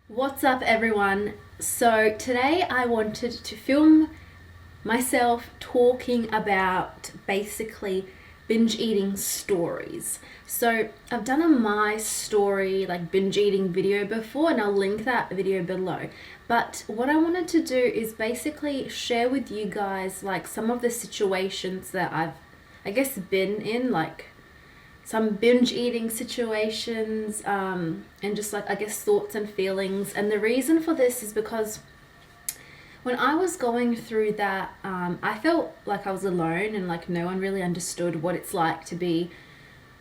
What's up, everyone? So today I wanted to film myself talking about basically binge eating stories. So I've done a my story like binge eating video before, and I'll link that video below. But what I wanted to do is basically share with you guys like some of the situations that I've been in, like some binge eating situations, and just like thoughts and feelings. And the reason for this is because when I was going through that, I felt like I was alone and like no one really understood what it's like to be,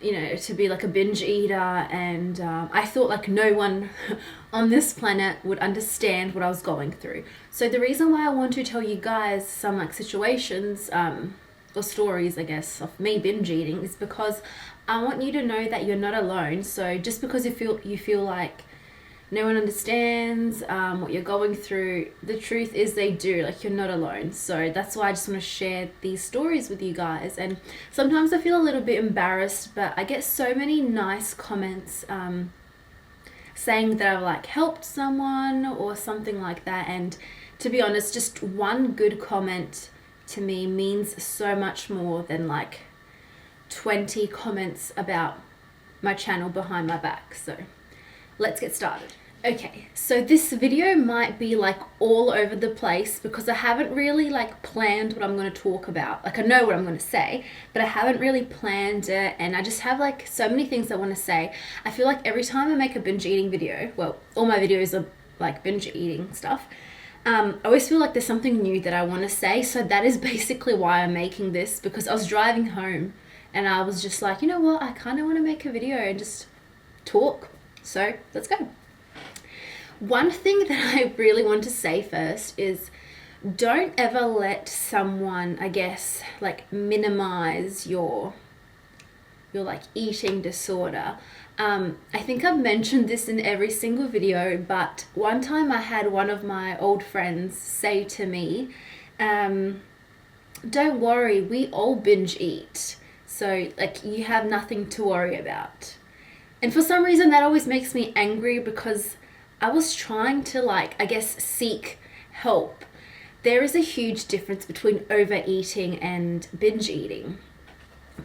to be like a binge eater. And I thought like no one on this planet would understand what I was going through. So the reason why I want to tell you guys some like situations, or stories, I guess, of me binge eating is because I want you to know that you're not alone. So just because you feel like no one understands what you're going through, the truth is they do. Like, you're not alone. So that's why I just want to share these stories with you guys. And sometimes I feel a little bit embarrassed, but I get so many nice comments saying that I've like helped someone or something like that. And to be honest, just one good comment to me means so much more than like 20 comments about my channel behind my back. So let's get started. Okay, so this video might be like all over the place because I haven't really like planned what I'm going to talk about. Like, I know what I'm going to say, but I haven't really planned it, and I just have like so many things I want to say. I feel like every time I make a binge eating video, well, all my videos are like binge eating stuff, I always feel like there's something new that I want to say. So that is basically why I'm making this, because I was driving home and I was just like, you know what, I kind of want to make a video and just talk. So let's go. One thing that I really want to say first is don't ever let someone, I guess, like minimize your like eating disorder. I think I've mentioned this in every single video, but one time I had one of my old friends say to me, don't worry, we all binge eat. So like, you have nothing to worry about. And for some reason that always makes me angry, because I was trying to like, I guess, seek help. There is a huge difference between overeating and binge eating.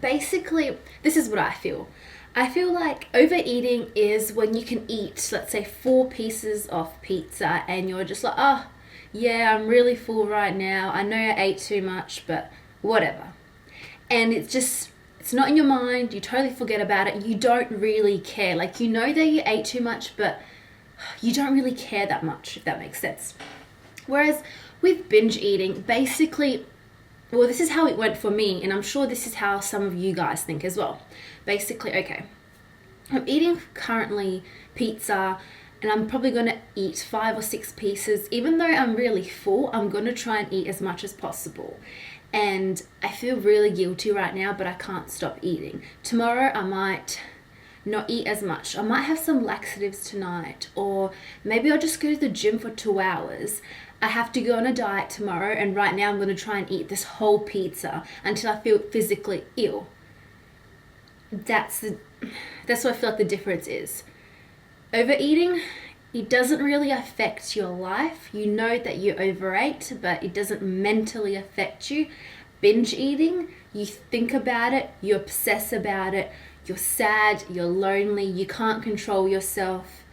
Basically, this is what I feel. I feel like overeating is when you can eat, let's say, 4 pieces of pizza and you're just like, oh, yeah, I'm really full right now. I know I ate too much, but whatever. And it's not in your mind. You totally forget about it. You don't really care. Like, you know that you ate too much, but you don't really care that much, if that makes sense. Whereas with binge eating, basically, well, this is how it went for me, and I'm sure this is how some of you guys think as well. Basically, okay, I'm eating currently pizza, and I'm probably going to eat 5 or 6 pieces. Even though I'm really full, I'm going to try and eat as much as possible. And I feel really guilty right now, but I can't stop eating. Tomorrow, I might not eat as much. I might have some laxatives tonight, or maybe I'll just go to the gym for 2 hours. I have to go on a diet tomorrow, and right now I'm going to try and eat this whole pizza until I feel physically ill. That's what I feel like the difference is. Overeating, it doesn't really affect your life. You know that you overate, but it doesn't mentally affect you. Binge eating, you think about it, you obsess about it, you're sad, you're lonely, you can't control yourself.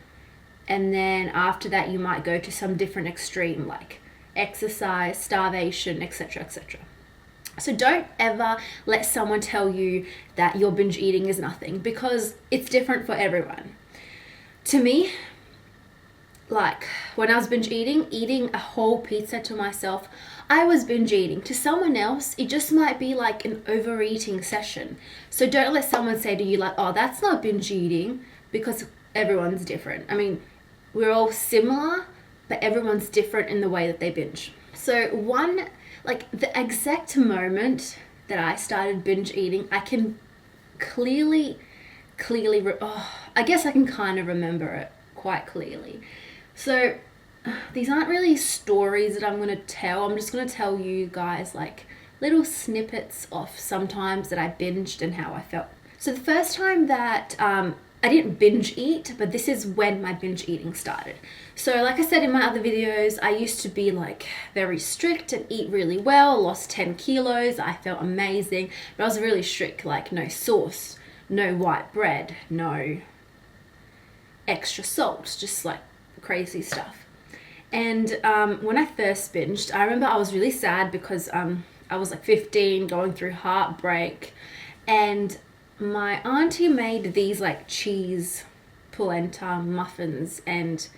And then after that, you might go to some different extreme, like exercise, starvation, etc., etc. So don't ever let someone tell you that your binge eating is nothing, because it's different for everyone. To me, like when I was binge eating a whole pizza to myself, I was binge eating. To someone else, it just might be like an overeating session. So don't let someone say to you like, oh, that's not binge eating, because everyone's different. I mean, we're all similar, but everyone's different in the way that they binge. So the exact moment that I started binge eating, I can clearly, I guess I can kind of remember it quite clearly. So these aren't really stories that I'm going to tell. I'm just going to tell you guys like little snippets of sometimes that I binged and how I felt. So the first time that I didn't binge eat, but this is when my binge eating started. So like I said in my other videos, I used to be like very strict and eat really well, lost 10 kilos. I felt amazing, but I was really strict, like no sauce, no white bread, no extra salt, just like crazy stuff. And when I first binged, I remember I was really sad because I was like 15, going through heartbreak, and my auntie made these like cheese polenta muffins, and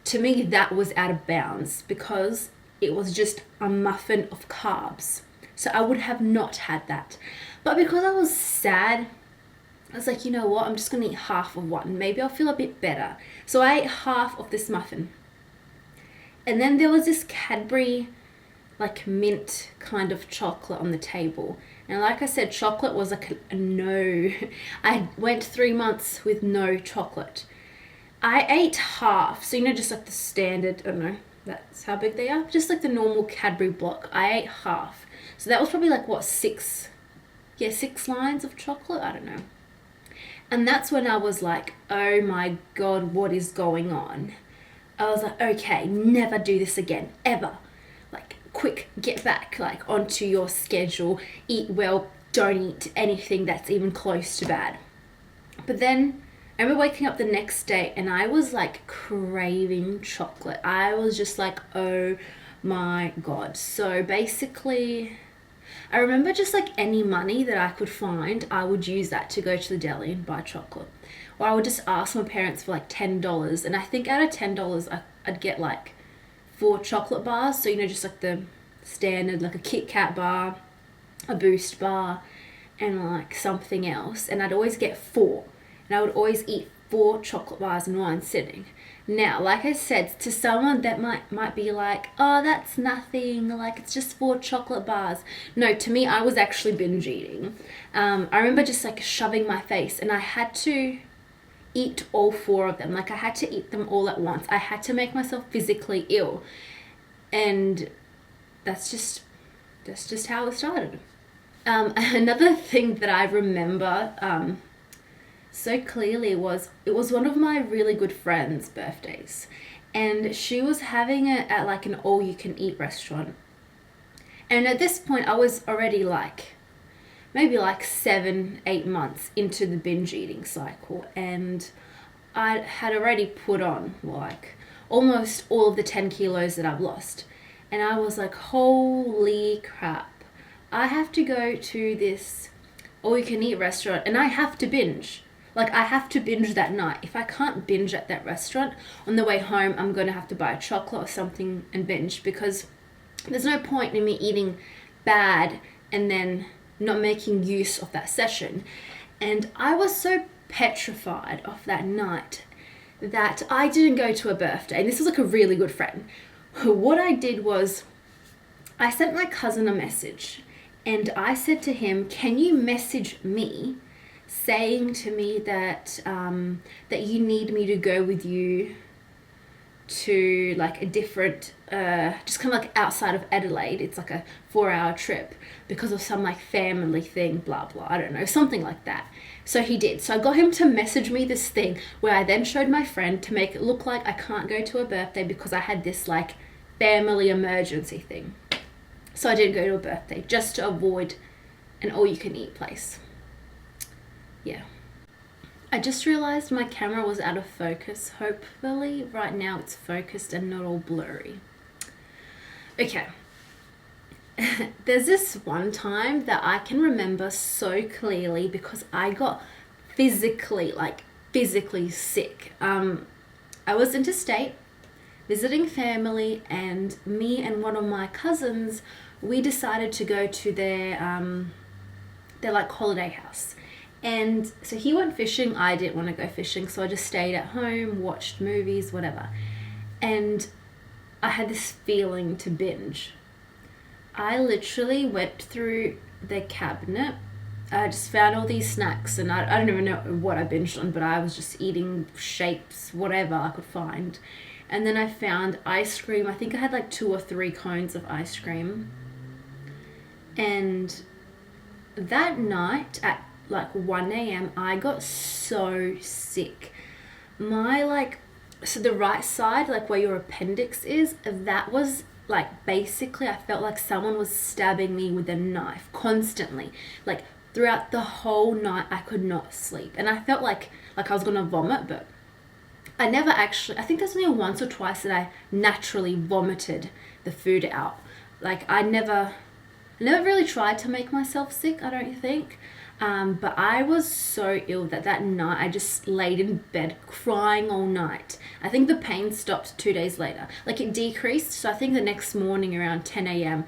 to me that was out of bounds because it was just a muffin of carbs. So I would have not had that. But because I was sad, I was like, you know what, I'm just gonna eat half of one. Maybe I'll feel a bit better. So I ate half of this muffin. And then there was this Cadbury like mint kind of chocolate on the table. And like I said, chocolate was like a no. I went 3 months with no chocolate. I ate half, so you know, just like the standard, I don't know, that's how big they are, just like the normal Cadbury block. I ate half. So that was probably like what, 6 lines of chocolate, I don't know. And that's when I was like, oh my God, what is going on? I was like, okay, never do this again, ever. Like, quick, get back like onto your schedule, eat well, don't eat anything that's even close to bad. But then I remember waking up the next day and I was like craving chocolate. I was just like, oh my God. So basically, I remember just like any money that I could find, I would use that to go to the deli and buy chocolate. Or I would just ask my parents for like $10. And I think out of $10, I'd get like 4 chocolate bars. So, you know, just like the standard, like a Kit Kat bar, a Boost bar, and like something else. And I'd always get 4. And I would always eat 4 chocolate bars in one sitting. Now, like I said, to someone that might be like, oh, that's nothing, like it's just 4 chocolate bars. No, to me, I was actually binge eating. I remember just like shoving my face, and I had to eat all 4 of them. Like I had to eat them all at once. I had to make myself physically ill. And that's just how it started. Another thing that I remember so clearly was, it was one of my really good friends' birthdays, and she was having it at like an all-you-can-eat restaurant. And at this point I was already like maybe like 7-8 months into the binge eating cycle, and I had already put on like almost all of the 10 kilos that I've lost. And I was like, holy crap, I have to go to this all-you-can-eat restaurant and I have to binge. Like, I have to binge that night. If I can't binge at that restaurant, on the way home, I'm going to have to buy a chocolate or something and binge, because there's no point in me eating bad and then not making use of that session. And I was so petrified of that night that I didn't go to a birthday. And this was like a really good friend. What I did was I sent my cousin a message, and I said to him, can you message me saying to me that that you need me to go with you to like a different just kind of like outside of Adelaide. It's like a 4-hour trip because of some like family thing, blah blah, I don't know, something like that. So he did. So I got him to message me this thing where I then showed my friend to make it look like I can't go to a birthday because I had this like family emergency thing. So I didn't go to a birthday just to avoid an all-you-can-eat place. Yeah. I just realized my camera was out of focus. Hopefully right now it's focused and not all blurry. Okay. There's this one time that I can remember so clearly because I got physically sick. I was interstate visiting family, and me and one of my cousins, we decided to go to their like holiday house. And so he went fishing, I didn't want to go fishing, so I just stayed at home, watched movies, whatever. And I had this feeling to binge. I literally went through the cabinet. I just found all these snacks, and I don't even know what I binged on, but I was just eating shapes, whatever I could find. And then I found ice cream. I think I had like 2 or 3 cones of ice cream. And that night, at like 1 a.m. I got so sick. My so the right side, like where your appendix is, that was like basically I felt like someone was stabbing me with a knife constantly. Like throughout the whole night I could not sleep. And I felt like I was gonna vomit, but I never actually, I think there's only once or twice that I naturally vomited the food out. Like I never really tried to make myself sick, I don't think. But I was so ill that night I just laid in bed crying all night. I think the pain stopped 2 days later. Like it decreased, so I think the next morning around 10 a.m.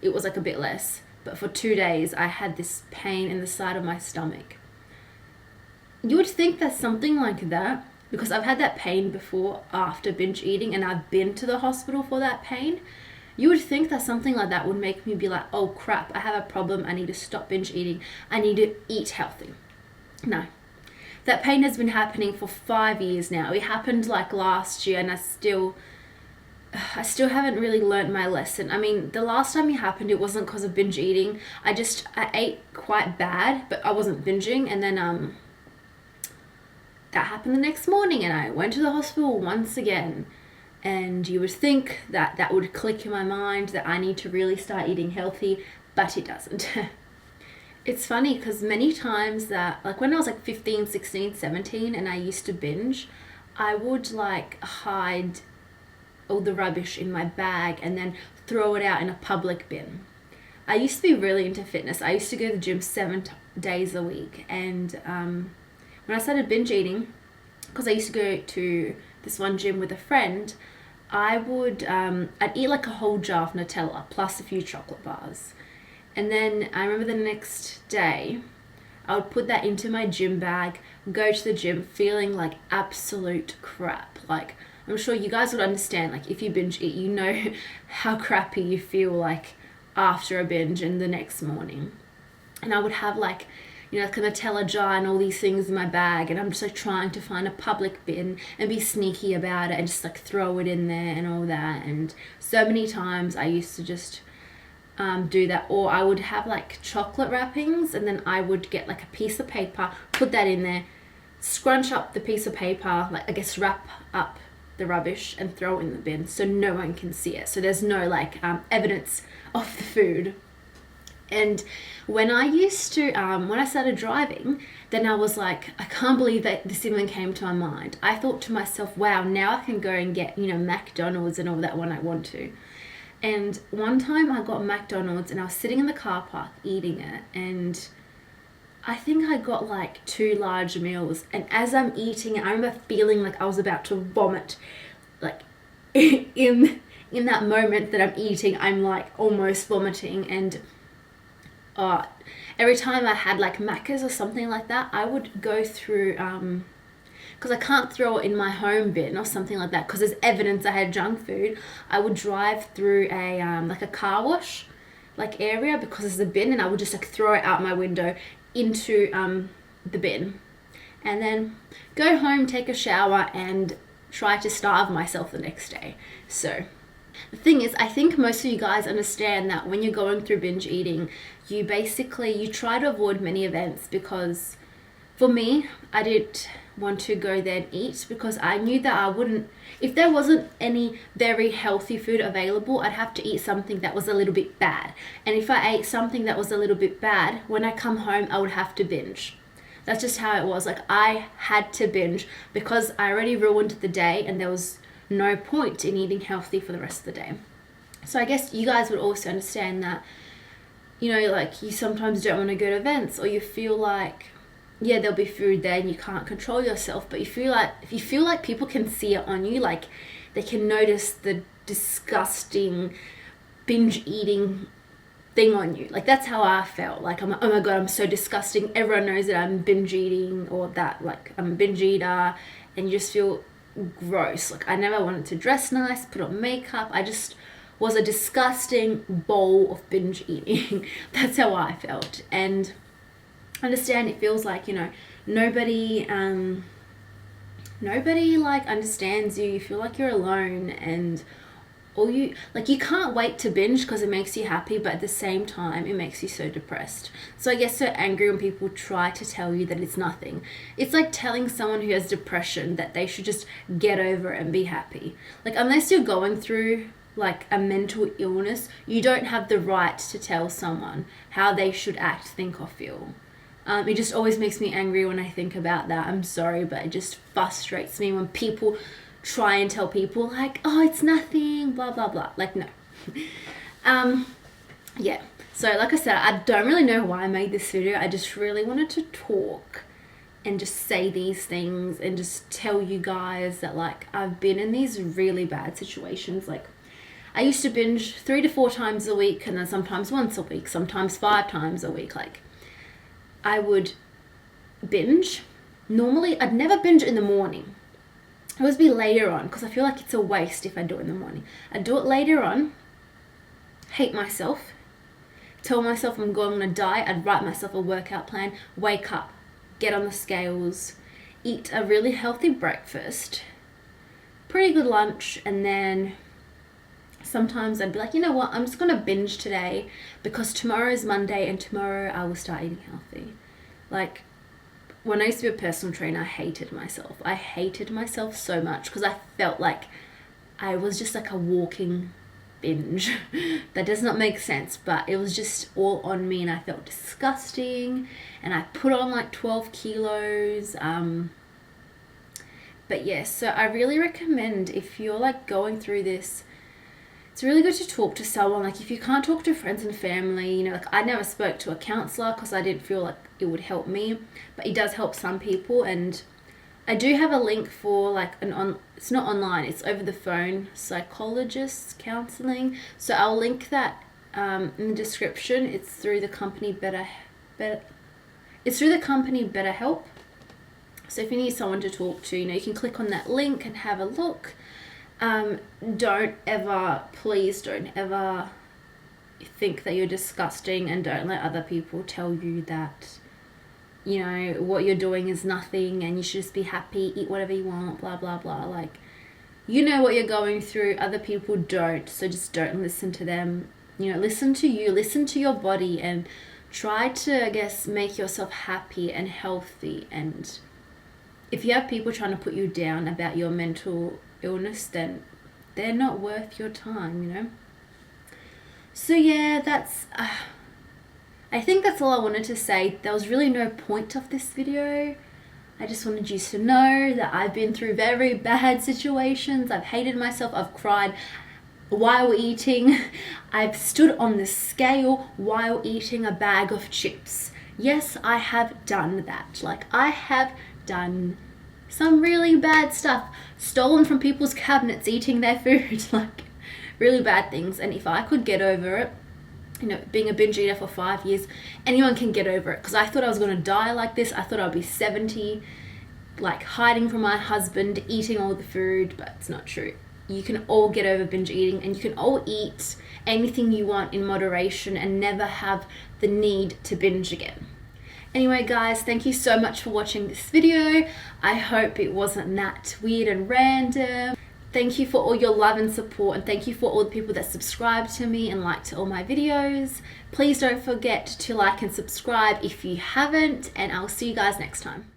it was like a bit less. But for 2 days I had this pain in the side of my stomach. You would think that something like that, because I've had that pain before after binge eating and I've been to the hospital for that pain. You would think that something like that would make me be like, oh crap, I have a problem, I need to stop binge eating, I need to eat healthy. No. That pain has been happening for 5 years now. It happened like last year and I still haven't really learned my lesson. I mean, the last time it happened, it wasn't because of binge eating. I ate quite bad, but I wasn't binging, and then that happened the next morning and I went to the hospital once again. And you would think that that would click in my mind that I need to really start eating healthy, but it doesn't. It's funny because many times that, like when I was like 15, 16, 17 and I used to binge, I would like hide all the rubbish in my bag and then throw it out in a public bin. I used to be really into fitness. I used to go to the gym 7 days a week. And when I started binge eating, because I used to go to this one gym with a friend, I'd eat like a whole jar of Nutella plus a few chocolate bars. And then I remember the next day, I would put that into my gym bag, go to the gym feeling like absolute crap. Like, I'm sure you guys would understand, like if you binge eat, you know how crappy you feel like after a binge and the next morning. And I would have like, like a Nutella jar and all these things in my bag, and I'm just like trying to find a public bin and be sneaky about it and just like throw it in there and all that. And so many times I used to just do that. Or I would have like chocolate wrappings and then I would get like a piece of paper, put that in there, scrunch up the piece of paper, like I guess wrap up the rubbish and throw it in the bin so no one can see it, so there's no like evidence of the food. And when I used to, when I started driving, then I was like, I can't believe that this even came to my mind. I thought to myself, wow, now I can go and get, McDonald's and all that when I want to. And one time I got McDonald's and I was sitting in the car park eating it, and I think I got like 2 large meals. And as I'm eating it, I remember feeling like I was about to vomit. Like in that moment that I'm eating, I'm like almost vomiting. And every time I had like Macca's or something like that, I would go through, because I can't throw it in my home bin or something like that because there's evidence I had junk food, I would drive through a like a car wash like area because there's a bin, and I would just like throw it out my window into the bin and then go home, take a shower and try to starve myself the next day. So the thing is, I think most of you guys understand that when you're going through binge eating, you try to avoid many events, because for me, I didn't want to go there and eat because I knew that if there wasn't any very healthy food available, I'd have to eat something that was a little bit bad. And if I ate something that was a little bit bad, when I come home, I would have to binge. That's just how it was. Like I had to binge because I already ruined the day and there was no point in eating healthy for the rest of the day. So I guess you guys would also understand that, like you sometimes don't want to go to events, or you feel like, yeah, there'll be food there and you can't control yourself, but if you feel like people can see it on you, like they can notice the disgusting binge eating thing on you. Like that's how I felt. Like, oh my God, I'm so disgusting. Everyone knows that I'm binge eating, or that like I'm a binge eater, and you just feel gross. Like I never wanted to dress nice, put on makeup. I just was a disgusting bowl of binge eating. That's how I felt. And I understand it feels like, nobody like understands you. You feel like you're alone, and all you can't wait to binge because it makes you happy, but at the same time it makes you so depressed. So I get so angry when people try to tell you that it's nothing. It's like telling someone who has depression that they should just get over it and be happy. Like, unless you're going through like a mental illness, you don't have the right to tell someone how they should act, think, or feel. It just always makes me angry when I think about that. I'm sorry, but it just frustrates me when people try and tell people like, oh, it's nothing, blah blah blah. Like, no. Yeah, so like I said, I don't really know why I made this video. I just really wanted to talk and just say these things and just tell you guys that, like, I've been in these really bad situations. Like, I used to binge 3 to 4 times a week, and then sometimes once a week, sometimes 5 times a week. Like, I would binge. Normally I'd never binge in the morning. It would be later on, because I feel like it's a waste if I do it in the morning. I'd do it later on, hate myself, tell myself I'm going on a diet. I'd write myself a workout plan, wake up, get on the scales, eat a really healthy breakfast, pretty good lunch, and then sometimes I'd be like, you know what, I'm just going to binge today because tomorrow is Monday and tomorrow I will start eating healthy. Like, when I used to be a personal trainer, I hated myself. I hated myself so much because I felt like I was just like a walking binge. That does not make sense, but it was just all on me and I felt disgusting and I put on like 12 kilos. But yes, so I really recommend, if you're like going through this, it's really good to talk to someone. Like, if you can't talk to friends and family, you know, like I never spoke to a counselor because I didn't feel like it would help me, but it does help some people. And I do have a link for like it's not online, it's over the phone, psychologist counseling. So I'll link that in the description. It's through the company BetterHelp. So if you need someone to talk to, you know, you can click on that link and have a look. Please don't ever think that you're disgusting, and don't let other people tell you that, you know, what you're doing is nothing and you should just be happy, eat whatever you want, blah blah blah. Like, you know what you're going through, other people don't, so just don't listen to them. You know, listen to you, listen to your body, and try to, I guess, make yourself happy and healthy. And if you have people trying to put you down about your mental illness, then they're not worth your time, you know. So yeah, that's I think that's all I wanted to say. There was really no point of this video. I just wanted you to know that I've been through very bad situations. I've hated myself, I've cried while eating, I've stood on the scale while eating a bag of chips. Yes, I have done that. Like, I have done some really bad stuff, stolen from people's cabinets, eating their food, like really bad things. And if I could get over it, you know, being a binge eater for 5 years, anyone can get over it. Because I thought I was going to die like this. I thought I'd be 70, like hiding from my husband, eating all the food, but it's not true. You can all get over binge eating, and you can all eat anything you want in moderation and never have the need to binge again. Anyway guys, thank you so much for watching this video. I hope it wasn't that weird and random. Thank you for all your love and support, and thank you for all the people that subscribe to me and like to all my videos. Please don't forget to like and subscribe if you haven't, and I'll see you guys next time.